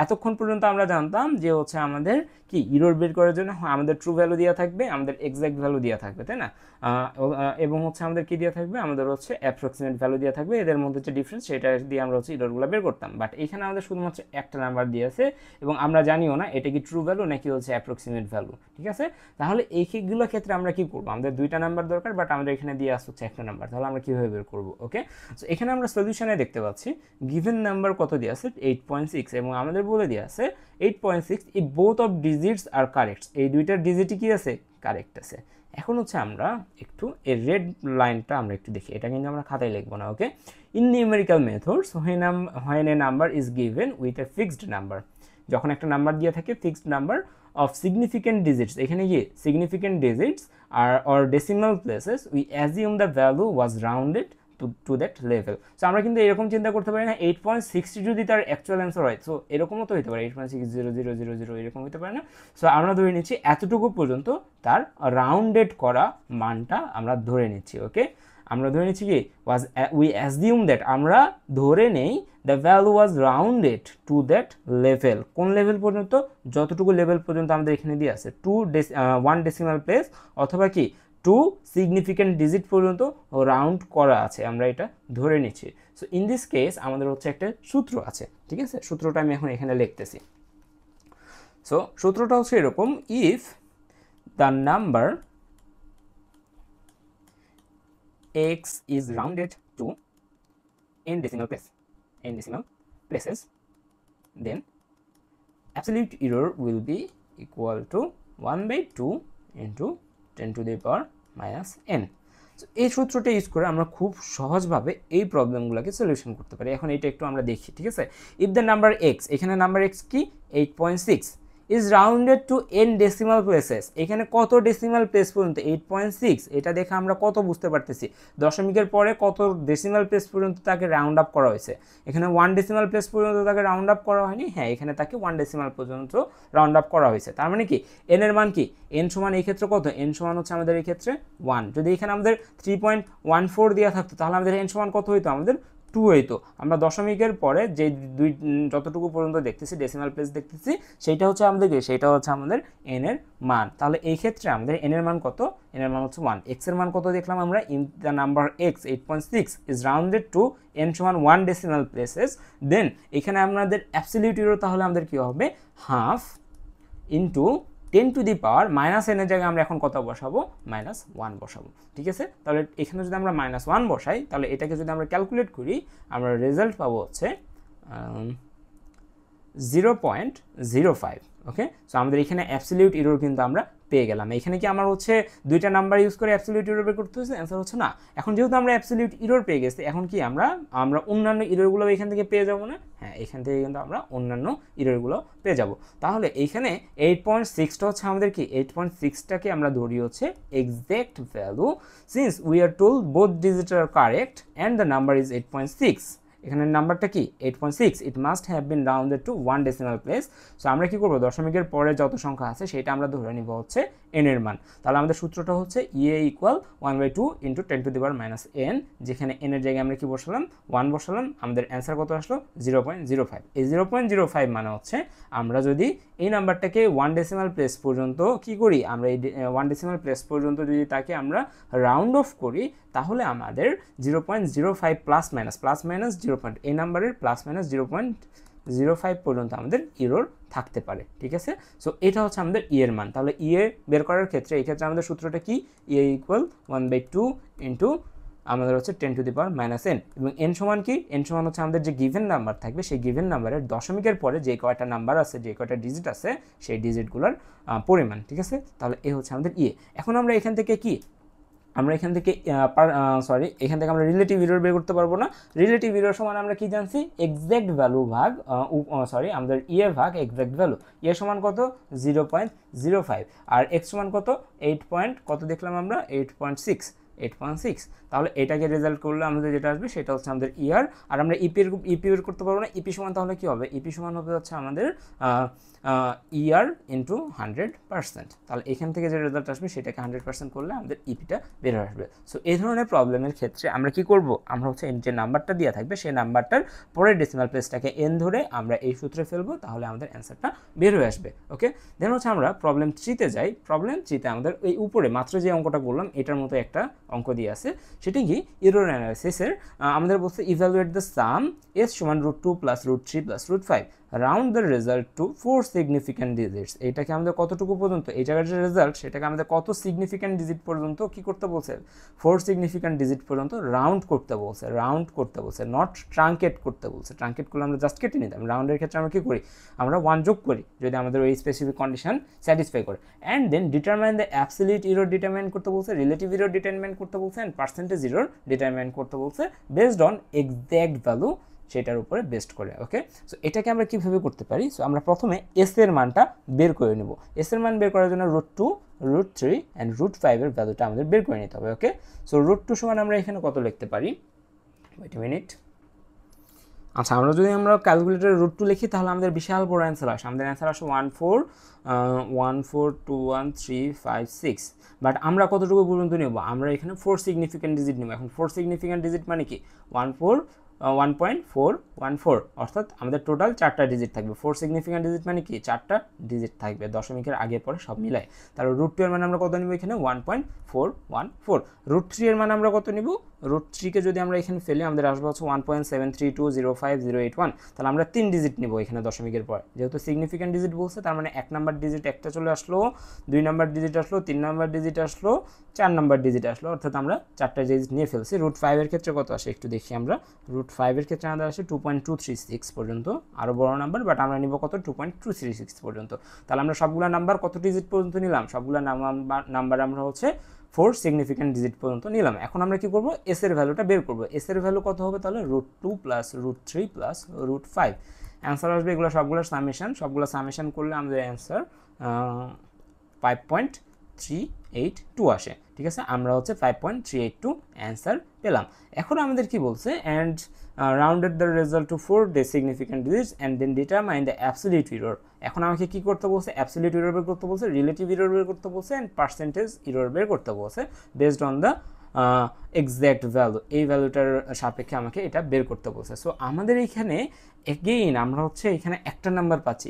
এতক্ষণ পর্যন্ত আমরা জানতাম যে হচ্ছে আমাদের কি এরর বের করার জন্য আমাদের ট্রু ভ্যালু দেওয়া থাকবে, আমাদের এক্সাক্ট ভ্যালু দেওয়া থাকবে, তাই না? এবং হচ্ছে আমাদের কি দেওয়া থাকবে, আমাদের হচ্ছে অ্যাপ্রক্সিমেট ভ্যালু দেওয়া থাকবে, এদের মধ্যে যে ডিফারেন্স সেটা দিয়ে আমরা হচ্ছে এররগুলো বের করতাম। বাট এখানে আমাদের শুধুমাত্র একটা নাম্বার দিয়েছে এবং আমরা জানিও না এটা কি ট্রু ভ্যালু নাকি হচ্ছে অ্যাপ্রক্সিমেট ভ্যালু। ঠিক আছে, তাহলে এইগুলো ক্ষেত্রে আমরা কি করবো, আমাদের 2টা নাম্বার দরকার, বাট আমাদের এখানে দিয়ে আসছে হচ্ছে একটা নাম্বার। তাহলে আমরা কীভাবে বের করবো? ওকে, সো এখানে আমরা সলিউশনে দেখতে পাচ্ছি গিভেন নাম্বার কত দিয়ে আছে, 8.6, এবং আমাদের বলে দিয়ে আছে 8.6 if both of digits are correct। এই দুইটার ডিজিটই কি আছে, কারেক্ট আছে। এখন হচ্ছে আমরা একটু এই রেড লাইনটা আমরা একটু দেখি, এটা কিন্তু আমরা খাতায় লিখবো না। Okay, in numerical methods when a number is given with a fixed number, যখন একটা নাম্বার দিয়ে থাকে fixed number of significant digits, এখানে কি significant digits or decimal places, we assume the value was rounded to that level। So আমরা কিন্তু এরকম চিন্তা করতে পারি না 8.60 যদি তার অ্যাকচুয়াল অ্যান্সার হয়, সো এরকমও তো হতে পারে 8.60000 এরকম হতে পারে না। সো আমরা ধরে নিচ্ছি এতটুকু পর্যন্ত তার রাউন্ডেড করা মানটা আমরা ধরে নিচ্ছি। ওকে, আমরা ধরে নিচ্ছি কি উই অ্যাজিউম দ্যাট, আমরা ধরে নেই the value was rounded to that level. কোন লেভেল পর্যন্ত, যতটুকু লেভেল পর্যন্ত আমাদের এখানে দিয়ে আছে 1 ডেসিমাল প্লেস অথবা কি 2 সিগনিফিক্যান্ট ডিজিট পর্যন্ত রাউন্ড করা আছে, আমরা এটা ধরে নিচ্ছি। সো ইন দিস কেস আমাদের হচ্ছে একটা সূত্র আছে। ঠিক আছে, সূত্রটা আমি এখন এখানে লিখতেছি। সো সূত্রটা হচ্ছে এরকম, if the number x is rounded to n decimal places, then absolute error will be equal to 1/2 into 10 to the power minus n। So এই সূত্রটা ইউজ করে আমরা খুব সহজভাবে এই প্রবলেমগুলোকে সলিউশন করতে পারি। এখন এটা একটু আমরা দেখি। ঠিক আছে, ইফ দ্য নাম্বার x, এখানে নাম্বার x কি 8.6 is rounded to n decimal places, এখানে কত ডেসিমাল প্লেস পর্যন্ত 8.6, এটা দেখে আমরা কত বুঝতে পারতেছি দশমিকের পরে কত ডেসিমাল প্লেস পর্যন্ত তাকে রাউন্ড আপ করা হয়েছে। এখানে 1 ডেসিমাল প্লেস পর্যন্ত তাকে রাউন্ড আপ করা হয়নি, হ্যাঁ এখানে তাকে 1 ডেসিমাল পর্যন্ত রাউন্ড আপ করা হয়েছে। তার মানে কি n এর মান কি, n সমান এই ক্ষেত্রে কত, n সমান হচ্ছে আমাদের এই ক্ষেত্রে 1। যদি এখানে আমাদের 3.14 দেওয়া থাকতো তাহলে আমাদের n সমান কত হইতো, আমাদের 2 হইতো। আমরা দশমিকের পরে যে যতটুকু পর্যন্ত দেখতেছি ডেসিমাল প্লেস দেখতেছি সেইটা হচ্ছে আমাদের কি, সেইটা হচ্ছে আমাদের n এর মান। তাহলে এই ক্ষেত্রে আমাদের n এর মান কত, n এর মান হচ্ছে 1। x এর মান কত দেখলাম আমরা, in the number x 8.6 is rounded to n সমান 1 ডেসিমাল প্লেসেস, দেন এখানে আমাদের অ্যাবসলিউট এরর তাহলে আমাদের কি হবে, half into 10 to the power minus n এর জায়গায় আমরা এখন কত বসাবো, -1 বসাবো। ঠিক আছে, তাহলে এখানে যদি আমরা -1 বসাই তাহলে এটাকে যদি আমরা ক্যালকুলেট করি আমরা রেজাল্ট পাবো হচ্ছে 0.05। ওকে, সো আমাদের এখানে অ্যাবসলিউট এরর কিন্তু আমরা পেয়ে গেলাম। এখানে কি আমার হচ্ছে 2টা নাম্বার ইউজ করে অ্যাবসলিউট এরর বের করতে হচ্ছে, অ্যান্সার হচ্ছে না। এখন যেহেতু আমরা অ্যাবসলিউট এরর পেয়ে গেছি, এখন কি আমরা অন্যান্য এররগুলো এখান থেকে পেয়ে যাব না, হ্যাঁ এখান থেকে কিন্তু আমরা অন্যান্য এররগুলো পেয়ে যাব। তাহলে এইখানে 8.6টা হচ্ছে আমাদের কি, 8.6টাকে আমরা ধরি হচ্ছে exact value, since we are told both digit are correct and the number is 8.6। এখানে নাম্বারটা কি 8.6, it must have been rounded to 1 decimal place. So আমরা কি করব, দশমিকের পরে যত সংখ্যা আছে সেটা আমরা ধরে নিব হচ্ছে n এর মান। তাহলে আমাদের সূত্রটা হচ্ছে E A equal 1/2 into 10 to the power -n, যেখানে n এর জায়গায় আমরা কি বসালাম, 1 বসালাম। আমাদের অ্যান্সার কত আসলো, 0.05। এই 0.05 মানে হচ্ছে আমরা যদি এই নাম্বারটাকে 1 ডেসিমাল প্লেস পর্যন্ত কি করি, আমরা এই 1 ডেসিমাল প্লেস পর্যন্ত যদি তাকে আমরা রাউন্ড অফ করি তাহলে আমাদের 0.05 প্লাস মাইনাস 0. এই নাম্বারের প্লাস মাইনাস 0.05 পর্যন্ত আমাদের ইরর থাকতে পারে, ঠিক আছে। সো এটা হচ্ছে আমাদের ই এর মান। তাহলে ই এ বের করার ক্ষেত্রে এই ক্ষেত্রে আমাদের সূত্রটা কি, ই ইকুয়াল 1/2 ইন্টু আমাদের হচ্ছে 10 to the power minus N, এবং এন সমান কি, এন সমান হচ্ছে আমাদের যে গিভেন নাম্বার থাকবে সেই গিভেন নাম্বারের দশমিকের পরে যে কয়টা নাম্বার আছে, যে কয়টা ডিজিট আছে সেই ডিজিটগুলোর পরিমাণ, ঠিক আছে। তাহলে এ হচ্ছে আমাদের ইয়ে। এখন আমরা এখান থেকে কি, আমরা এখান থেকে এখান থেকে আমরা রিলেটিভ ইরর বের করতে পারবো না। রিলেটিভ ইরর সমান আমরা কি জানছি, এক্সাক্ট ভ্যালু ভাগ আমাদের ইয়ে ভাগ এক্সাক্ট ভ্যালু। ইয়ে সমান কত, 0.05, আর এক্স সমান কত, 8 পয়েন্ট কত দেখলাম আমরা, 8.6। তাহলে এটাকে রেজাল্ট করলে আমাদের যেটা আসবে সেটা হচ্ছে আমাদের ইয়ার। আর আমরা ইপি বের করতে পারবো না। ইপি সমান তাহলে কি হবে, ইপি সমান হবে হচ্ছে আমাদের ইয়ার ইন্টু 100%। তাহলে এখান থেকে যে রেজাল্ট আসবে সেটাকে 100% করলে আমাদের ইপিটা বের হয়ে আসবে। সো এই ধরনের প্রবলেমের ক্ষেত্রে আমরা কি করব, আমরা হচ্ছে যে নাম্বারটা দেওয়া থাকবে সেই নাম্বারটার পরের ডেসিমাল প্লেসটাকে এন ধরে আমরা এই সূত্রে ফেলবো, তাহলে আমাদের অ্যান্সারটা বের হয়ে আসবে। ওকে, দেন হচ্ছে আমরা প্রবলেম 3-তে যাই। প্রবলেম 3-তে আমাদের এই উপরে মাত্র যে অঙ্কটা বললাম এটার মতো একটা অঙ্ক দিয়ে আছে। সেটা কি, এরর অ্যানালাইসিসের আমাদের বলছে ইভ্যালুয়েট দ্য সাম এস সমান √2 + √3 + √5 round the result to 4 significant digits. এটাকে আমাদের কতটুকু পর্যন্ত, এই জায়গার যে রেজাল্ট সেটাকে আমাদের কত সিগনিফিক্যান্ট ডিজিট পর্যন্ত কি করতে বলছে, 4 সিগনিফিক্যান্ট ডিজিট পর্যন্ত রাউন্ড করতে বলছে, নট ট্রাঙ্কেট করতে বলছে। ট্রাঙ্কেট করলে আমরা জাস্ট কেটে নিতাম। রাউন্ডের ক্ষেত্রে আমরা কি করি, আমরা 1 যোগ করি যদি আমাদের ওই স্পেসিফিক কন্ডিশন স্যাটিসফাই করে। And then determine the absolute error determine করতে বলছে, রিলেটিভ ইরর ডিটারমাইন করতে বলছে, অ্যান্ড পার্সেন্টেজ ইরর ডিটারমাইন করতে বলছে বেসড অন এক্সাক্ট ভ্যালু, সেটার উপরে বেস্ট করে। ওকে, সো এটাকে আমরা কীভাবে করতে পারি, সো আমরা প্রথমে এস এর মানটা বের করে নেব। এস এর মান বের করার জন্য √2, √3 অ্যান্ড √5 এর ভ্যালুটা আমাদের বের করে নিতে হবে। ওকে, সো √2 সমান আমরা এখানে কত লিখতে পারি, ওয়েট এ মিনিট। আচ্ছা, আমরা যদি আমরা ক্যালকুলেটরে √2 লিখি তাহলে আমাদের বিশাল বড় অ্যান্সার আসে। আমাদের অ্যান্সার আসে 142135 বাট আমরা কতটুকু পর্যন্ত নেব, আমরা এখানে 4 সিগনিফিক্যান্ট ডিজিট নেব। এখন 4 সিগনিফিক্যান্ট ডিজিট মানে কি, 1.414, অর্থাৎ আমাদের টোটাল 4টা ডিজিট থাকবে। 4 সিগনিফিক্যান্ট ডিজিট মানে কি, 4টা ডিজিট থাকবে, দশমিকের আগে পরে সব মিলায়। তাহলে √2 এর মানে আমরা কত নিব এখানে, 1.414। √3 এর মানে আমরা কত নিব, √3 কে যদি আমরা এখানে ফেলি আমাদের আসবে হচ্ছে 1.73205081। তাহলে আমরা 3 ডিজিট নিব এখানে দশমিকের পর, যেহেতু সিগনিফিক্যান্ট ডিজিট বলছে তার মানে 1 নাম্বার ডিজিট একটা চলে আসলো, 2 নাম্বার ডিজিট আসলো, 3 নাম্বার ডিজিট আসলো, 4 নাম্বার ডিজিট আসলো, অর্থাৎ আমরা 4টা ডিজিট নিয়ে ফেলছি। √5 এর ক্ষেত্রে কত আসে একটু দেখি আমরা। √5 এর ক্ষেত্রে আমাদের আসে 2.236 পর্যন্ত, আরও বড় নাম্বার, বাট আমরা নিব কত, 2.236 পর্যন্ত। তাহলে আমরা সবগুলো নাম্বার কত ডিজিট পর্যন্ত নিলাম, সবগুলো নাম্বার আমরা হচ্ছে 4 সিগনিফিক্যান্ট ডিজিট পর্যন্ত নিলাম। এখন আমরা কি করব, এস এর ভ্যালুটা বের করব। এস এর ভ্যালু কত হবে তাহলে, √2 + √3 + √5। অ্যান্সার আসবে এগুলো সবগুলোর সামেশন করলে আমাদের অ্যান্সার 5.382 আসে, ঠিক আছে। আমরা হচ্ছে 5.382 অ্যান্সার পেলাম। এখন আমাদের কি বলছে, and rounded the result to 4 significant digits and then determine the absolute error. এখন আমাকে কি করতে বলছে, অ্যাবসলিউট ইরর বের করতে বলছে, রিলেটিভ ইরর বের করতে বলছে, অ্যান্ড পার্সেন্টেজ ইরর বের করতে বলছে based on the exact value. এই ভ্যালুটার সাপেক্ষে আমাকে এটা বের করতে বলছে। সো আমাদের এইখানে এগেইন আমরা হচ্ছে এখানে একটা নাম্বার পাচ্ছি,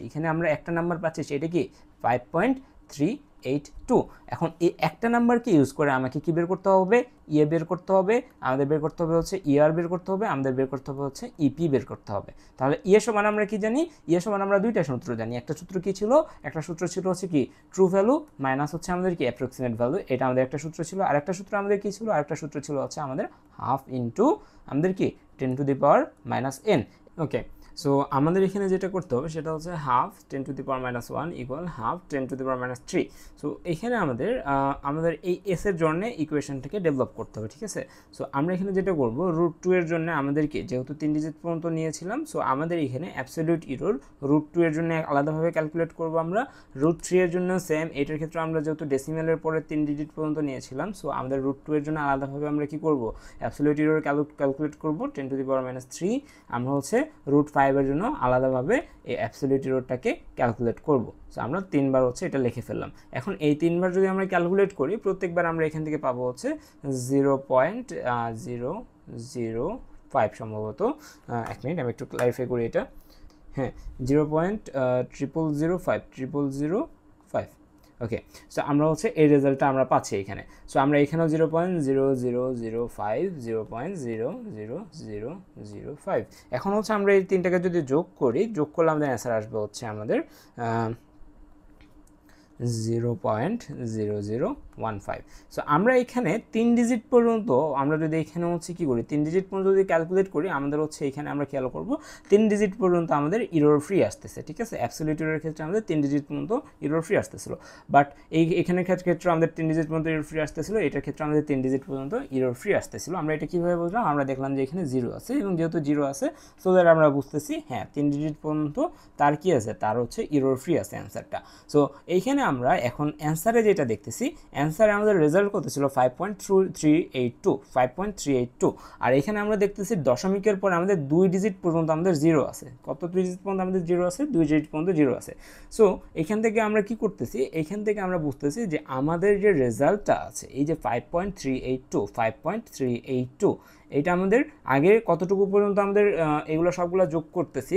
সেটা কি 5.382। এখন এই একটা নাম্বারকে ইউজ করে আমাকে কি বের করতে হবে, ইয়ে বের করতে হবে, আমাদের বের করতে হবে হচ্ছে ইয়ার বের করতে হবে, আমাদের বের করতে হবে হচ্ছে ইপি বের করতে হবে। তাহলে ইয়ে সমান আমরা কি জানি, ইয়ে সমান আমরা দুইটা সূত্র জানি। একটা সূত্র কি ছিল, একটা সূত্র ছিল হচ্ছে কি ট্রু ভ্যালু মাইনাস হচ্ছে আমাদের কি অ্যাপ্রক্সিমেট ভ্যালু, এটা আমাদের একটা সূত্র ছিল। আরেকটা সূত্র আমাদের কি ছিল, আরেকটা সূত্র ছিল হচ্ছে আমাদের হাফ ইন্টু আমাদের কি 10 to the power minus n। Okay, so আমাদের এখানে যেটা করতে হবে সেটা হচ্ছে half 10 to the power minus 1 equal half 10 to the power minus 3। So এখানে আমাদের এই এস এর জন্য ইকুয়েশনটাকে ডেভেলপ করতে হবে, ঠিক আছে। সো আমরা এখানে যেটা করব, √2 এর জন্য আমাদেরকে যেহেতু 3 ডিজিট পর্যন্ত নিয়েছিলাম, সো আমাদের এখানে অ্যাবসলিউট ইরর √2 এর জন্য আলাদাভাবে ক্যালকুলেট করব আমরা। √3 এর জন্য সেম, এটার ক্ষেত্রে আমরা যেহেতু ডেসিমেলের পরে 3 ডিজিট পর্যন্ত নিয়েছিলাম, সো আমাদের √2 এর জন্য আলাদাভাবে আমরা কি করব, অ্যাবসলিউট ইরর ক্যালকুলেট করব 10 টু দি পাওয়ার মাইনাস 3। আমরা হচ্ছে √5 এর জন্য আলাদাভাবে এই অ্যাবসলিউট ইররটাকে ক্যালকুলেট করব। সো আমরা 3 বার হচ্ছে এটা লিখে ফেললাম। এখন এই 3 বার যদি আমরা ক্যালকুলেট করি, প্রত্যেকবার আমরা এখান থেকে পাবো হচ্ছে 0.005 সম্ভবত। এক মিনিট আমি একটু ক্লারিফাই করি এটা। হ্যাঁ, 0.0005 ওকে, সো আমরা হচ্ছে এই রেজাল্টটা আমরা পাচ্ছি এখানে। সো আমরা এখানেও 0.0005, 0.00005। এখন হচ্ছে আমরা এই তিনটাকে যদি যোগ করি, যোগ করলে আমাদের অ্যান্সার আসবে হচ্ছে আমাদের 0.0015। সো আমরা এখানে 3 ডিজিট পর্যন্ত আমরা যদি এখানে হচ্ছে কী করি, 3 ডিজিট পর্যন্ত যদি ক্যালকুলেট করি, আমাদের হচ্ছে এখানে আমরা খেয়াল করব 3 ডিজিট পর্যন্ত আমাদের ইরর ফ্রি আসতেছে, ঠিক আছে। অ্যাবসলিউট ইররের ক্ষেত্রে আমাদের 3 ডিজিট পর্যন্ত ইরর ফ্রি আসতেছিল, বাট এখানের ক্ষেত্রে আমাদের 3 ডিজিট পর্যন্ত ইরর ফ্রি আসতেছিল, এটার ক্ষেত্রে আমাদের 3 ডিজিট পর্যন্ত ইরর ফ্রি আসতেছিল। আমরা এটা কীভাবে বুঝলাম, আমরা দেখলাম যে এখানে 0 আছে, এবং যেহেতু 0 আছে সো দ্যাট আমরা বুঝতেছি হ্যাঁ 3 ডিজিট পর্যন্ত তার কি আছে, তার হচ্ছে ইরর ফ্রি আছে অ্যান্সারটা। সো এইখানে আমরা এখন অ্যান্সারে যেটা দেখতেছি, অ্যান্সারে আমাদের রেজাল্ট কত ছিল 5.382, আর এখানে আমরা দেখতেছি দশমিকের পরে আমাদের 2 ডিজিট পর্যন্ত আমাদের 0 আছে। কত 2 ডিজিট পর্যন্ত আমাদের 0 আছে, 2 ডিজিট পর্যন্ত 0 আছে। সো এখান থেকে আমরা কি করতেছি, এখান থেকে আমরা বুঝতেছি যে আমাদের যে রেজাল্টটা আছে এই যে 5.382, এটা আমাদের আগে কতটুকু পর্যন্ত আমাদের এগুলো সবগুলো যোগ করতেছি,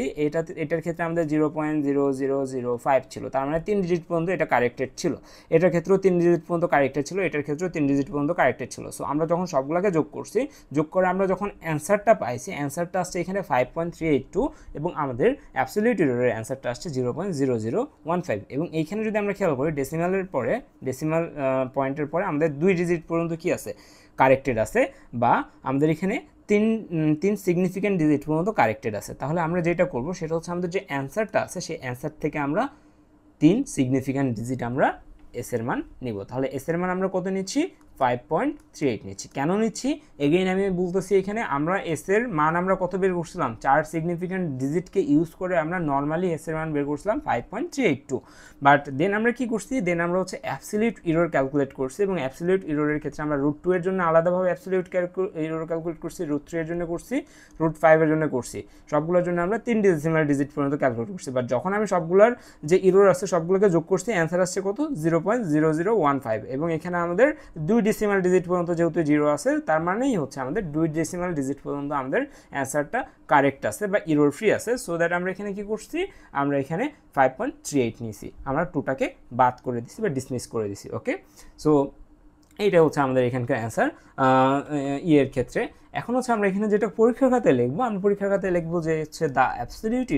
এটার ক্ষেত্রে আমাদের 0.0005 ছিল, তার মানে 3 ডিজিট পর্যন্ত এটা কারেক্টেড ছিল। এটার ক্ষেত্রেও 3 ডিজিট পর্যন্ত কারেক্টেড ছিল, এটার ক্ষেত্রেও 3 ডিজিট পর্যন্ত কারেক্টেড ছিল। সো আমরা যখন সবগুলোকে যোগ করছি, যোগ করে আমরা যখন অ্যান্সারটা পাইছি, অ্যান্সারটা আসছে এখানে 5.382, এবং আমাদের অ্যাবসলিউট ইররের অ্যান্সারটা আসছে 0.0015। এবং এইখানে যদি আমরা খেয়াল করি, ডেসিমালের পরে, ডেসিমাল পয়েন্টের পরে আমাদের 2 ডিজিট পর্যন্ত কি আছে, কারেক্টেড আছে, বা আমাদের এখানে তিন সিগনিফিক্যান্ট ডিজিট পর্যন্ত কারেক্টেড আছে। তাহলে আমরা যেটা করব সেটা হচ্ছে আমাদের যে অ্যান্সারটা আছে সেই অ্যান্সার থেকে আমরা 3 সিগনিফিক্যান্ট ডিজিট আমরা এস এর মান নিব। তাহলে এস এর মান আমরা কত নিচ্ছি, 5.38 নিচ্ছি। কেন নিচ্ছি, এগেইন আমি বলতেছি, এখানে আমরা এস এর মান আমরা কত বের করছিলাম, 4 সিগনিফিক্যান্ট ডিজিটকে ইউজ করে আমরা নর্মালি এস এর মান বের করছিলাম 5.382, বাট দেন আমরা কি করছি, দেন আমরা হচ্ছে অ্যাবসলিউট ইরর ক্যালকুলেট করছি, এবং অ্যাবসলিউট ইররের ক্ষেত্রে আমরা √2 এর জন্য আলাদাভাবে অ্যাবসলিউট ইরর ক্যালকুলেট করছি, √3 এর জন্য করছি, √5 এর জন্য করছি, সবগুলোর জন্য আমরা 3 ডেসিমাল ডিজিট পর্যন্ত ক্যালকুলেট করছি। বাট যখন আমি সবগুলোর যে ইরর আছে সবগুলোকে যোগ করছি, অ্যান্সার আসছে কত, 0.0015, এবং এখানে আমাদের 2 ডেসিমাল ডিজিট পর্যন্ত যেহেতু 0 আছে, তার মানেই হচ্ছে আমাদের 2 ডেসিমাল ডিজিট পর্যন্ত আমাদের অ্যান্সারটা কারেক্ট আছে বা ইরর ফ্রি আছে। সো দ্যাট আমরা এখানে কি করছি, আমরা এখানে 5.38 নিয়েছি, আমরা 2টাকে বাদ করে দিছি বা ডিসমিস করে দিছি। ওকে, সো এইটা হচ্ছে আমাদের এখানকার অ্যান্সার এর ক্ষেত্রে। এখন হচ্ছে আমরা এখানে যেটা পরীক্ষার খাতায় লিখবো, আমরা পরীক্ষার খাতায় লিখবো যে হচ্ছে দ্য অ্যাবসলিউট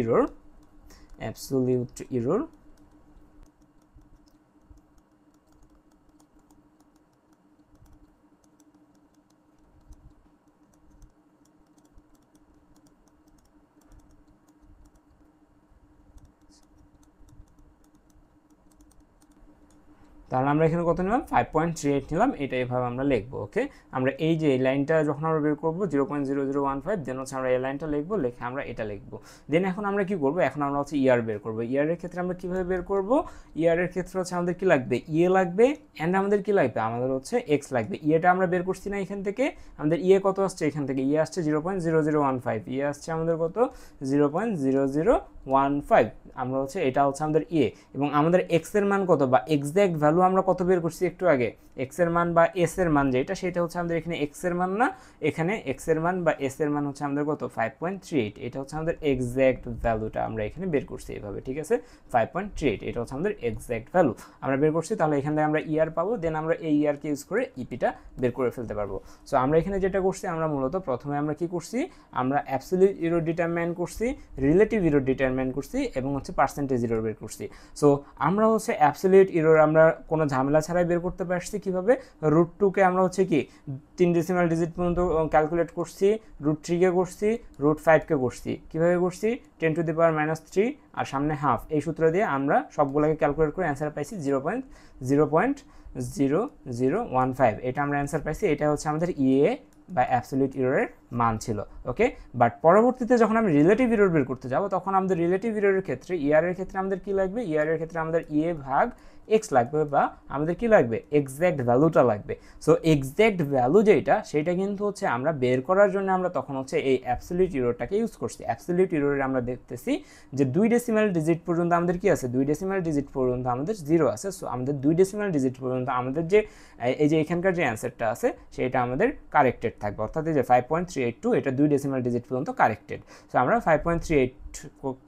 ইরর তাহলে আমরা এখানে কত নিলাম, 5.38 নিলাম, এটা এভাবে আমরা লিখবো। ওকে, আমরা এই যে লাইনটা যখন আমরা বের করবো 0.0015, দেন হচ্ছে আমরা এই লাইনটা লিখবো, লিখে আমরা এটা লিখবো। দেন এখন আমরা কি করবো, এখন আমরা হচ্ছে ইয়ার বের করবো। ইয়ারের ক্ষেত্রে আমরা কীভাবে বের করবো, ইয়ারের ক্ষেত্রে হচ্ছে আমাদের কি লাগবে, ইয়ে লাগবে, অ্যান্ড আমাদের কি লাগবে, আমাদের হচ্ছে এক্স লাগবে। ইয়েটা আমরা বের করছি না এখান থেকে, আমাদের ইয়ে কত আসছে এখান থেকে, ইয়ে আসছে 0.0015, ইয়ে আসছে আমাদের কত 0.0015, আমরা হচ্ছে এটা হচ্ছে আমাদের ইয়ে, এবং আমাদের এক্স এর মান কত বা এক্স্যাক্ট ভ্যালু আমরা কত বের করছি একটু আগে, এক্স এর মান বা এস এর মান যেটা, সেটা হচ্ছে আমাদের এখানে এক্স এর মান না, এখানে এক্স এর মান বা এস এর মান হচ্ছে আমাদের কত 5.38, এটা হচ্ছে আমাদের এক্স্যাক্ট ভ্যালুটা আমরা এখানে বের করছি এইভাবে, ঠিক আছে। 5.38 এটা হচ্ছে আমাদের এক্স্যাক্ট ভ্যালু আমরা বের করছি। তাহলে এখান থেকে আমরা ইয়ার পাবো, দেন আমরা এই ইয়ারকে ইউজ করে ইপিটা বের করে ফেলতে পারবো। সো আমরা এখানে যেটা করছি, আমরা মূলত প্রথমে আমরা কি করছি, আমরা অ্যাবসলিউট ইরর ডিটারমাইন করছি, রিলেটিভ ইরর ডিটারমাইন করছি, এবং হচ্ছে পার্সেন্টেজ ইরর বের করছি। সো আমরা হচ্ছে অ্যাবসলিউট ইরর আমরা কোনো ঝামেলা ছাড়াই বের করতে পারছি কিভাবে, √2কে আমরা হচ্ছে কি 3 ডেসিমাল ডিজিট পর্যন্ত ক্যালকুলেট করছি, √3কে করছি, √5কে করছি, কীভাবে করছি, 10⁻³ আর সামনে হাফ, এই সূত্র দিয়ে আমরা সবগুলোকে ক্যালকুলেট করে অ্যান্সার পাইছি 0.0015, এটা আমরা অ্যান্সার পাইছি। এটা হচ্ছে আমাদের ইয়ে বা অ্যাবসলিউট ইররের মান ছিল। ওকে, বাট পরবর্তীতে যখন আমি রিলেটিভ ইরর বের করতে যাব, তখন আমাদের রিলেটিভ ইররের ক্ষেত্রে ইয়ারের ক্ষেত্রে আমাদের কি লাগবে, ইয়ারের ক্ষেত্রে আমাদের ইয়ে ভাগ এক্স লাগবে, বা আমাদের কি লাগবে, এক্স্যাক্ট ভ্যালুটা লাগবে। সো এক্স্যাক্ট ভ্যালু যেটা, সেটা কিন্তু হচ্ছে আমরা বের করার জন্য আমরা তখন হচ্ছে এই অ্যাবসলিউট ইররটাকে ইউজ করছি। অ্যাবসলিউট ইররে আমরা দেখতেছি যে 2 ডেসিমাল ডিজিট পর্যন্ত আমাদের কি আছে, 2 ডেসিমাল ডিজিট পর্যন্ত আমাদের 0 আছে। সো আমাদের 2 ডেসিমাল ডিজিট পর্যন্ত আমাদের যে এই যে এখানকার যে অ্যান্সারটা আছে সেটা আমাদের কারেক্টেড থাকবে, অর্থাৎ এই যে 5.382 এটা 2 ডেসিমাল ডিজিট পর্যন্ত কারেক্টেড। সো আমরা 5.382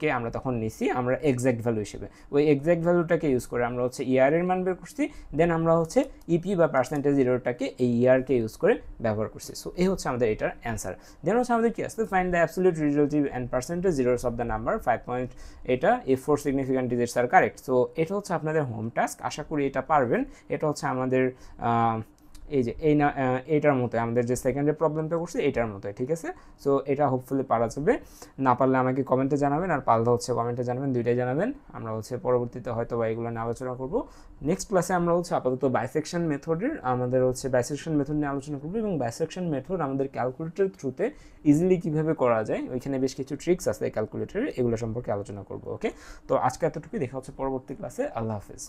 কে আমরা তখন নিছি আমরা এক্স্যাক্ট ভ্যালু হিসেবে, ওই এক্স্যাক্ট ভ্যালুটাকে ইউজ করে আমরা হচ্ছে ইয়ারের মান বের করছি, দেন আমরা হচ্ছে ইপি বা পার্সেন্টেজ ইরোরটাকে এই ইয়ারকে ইউজ করে ব্যবহার করছি। সো এই হচ্ছে আমাদের এটার অ্যান্সার। দেন হচ্ছে আমাদের কি আসছে, find the absolute relative and percentage zeros of the number 5 point, এটা if 4 significant digits are correct. So এটা হচ্ছে আপনাদের হোম টাস্ক, আশা করি এটা পারবেন। এটা হচ্ছে আমাদের এই যে এই না এইটার মতো আমাদের যে সেকেন্ডের প্রবলেমটা করছি এটার মতো, ঠিক আছে। সো এটা হোপফুলি পারা যাবে, না পারলে আমাকে কমেন্টে জানাবেন, আর পারলে হচ্ছে কমেন্টে জানাবেন, দুইটাই জানাবেন। আমরা হচ্ছে পরবর্তীতে হয়তো বা এগুলো নিয়ে আলোচনা করব। নেক্সট ক্লাসে আমরা হচ্ছে আপাতত বাইসেকশন মেথডের আমাদের হচ্ছে বাইসেকশন মেথড নিয়ে আলোচনা করবো, এবং বাইসেকশন মেথড আমাদের ক্যালকুলেটর থ্রুতে ইজিলি কীভাবে করা যায়, ওইখানে বেশ কিছু ট্রিক্স আছে ক্যালকুলেটরে, এগুলো সম্পর্কে আলোচনা করবো। ওকে, তো আজকে এতটুকুই, দেখা হচ্ছে পরবর্তী ক্লাসে। আল্লাহ হাফিজ।